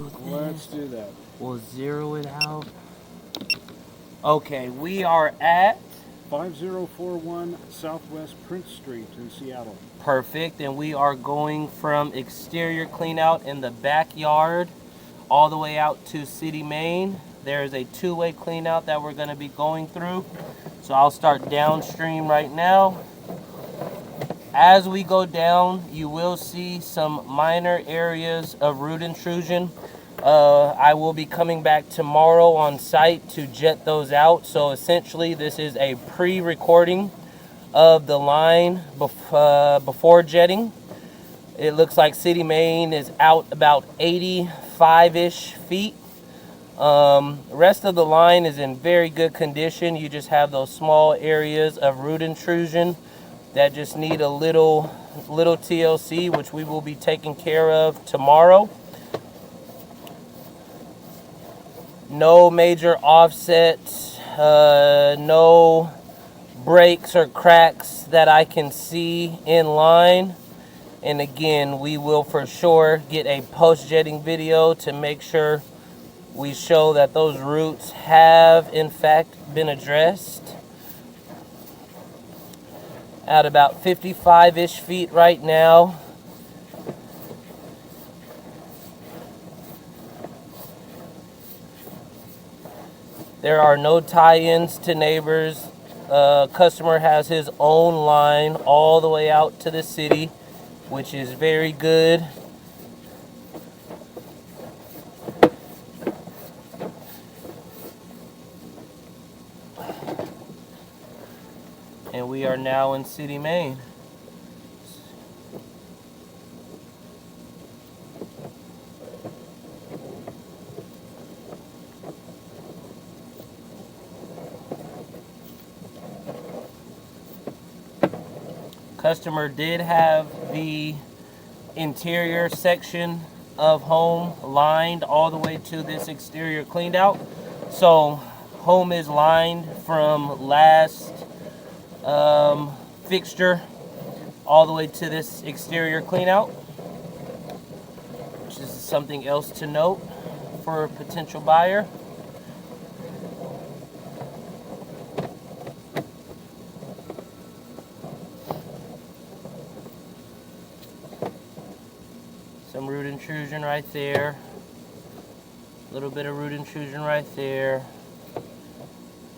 Let's do that. We'll zero it out. Okay, we are at 5041 Southwest Prince Street in Seattle. perfect, and we are going from exterior clean out in the backyard all the way out to City Main. There is a two-way clean out that we're going to be going through. So I'll start downstream right now. As we go down, you will see some minor areas of root intrusion. I will be coming back tomorrow on site to jet those out. So essentially, this is a pre-recording of the line before jetting. It looks like City Main is out about 85-ish feet. The rest of the line is in very good condition. You just have those small areas of root intrusion that just need a little TLC, which we will be taking care of tomorrow. No major offsets, no breaks or cracks that I can see in line. And again, we will for sure get a post-jetting video to make sure we show that those roots have in fact been addressed. At about 55-ish feet right now. There are no tie-ins to neighbors. Customer has his own line all the way out to the city, which is very good. And we are now in City Main. Customer did have the interior section of home lined all the way to this exterior cleaned out. So home is lined from last fixture all the way to this exterior clean out, which is something else to note for a potential buyer. Some root intrusion right there. A little bit of root intrusion right there.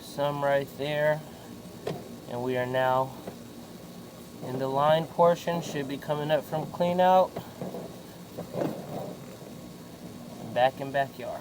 Some right there. And we are now in the line portion. Should be coming up from clean out. Back in backyard.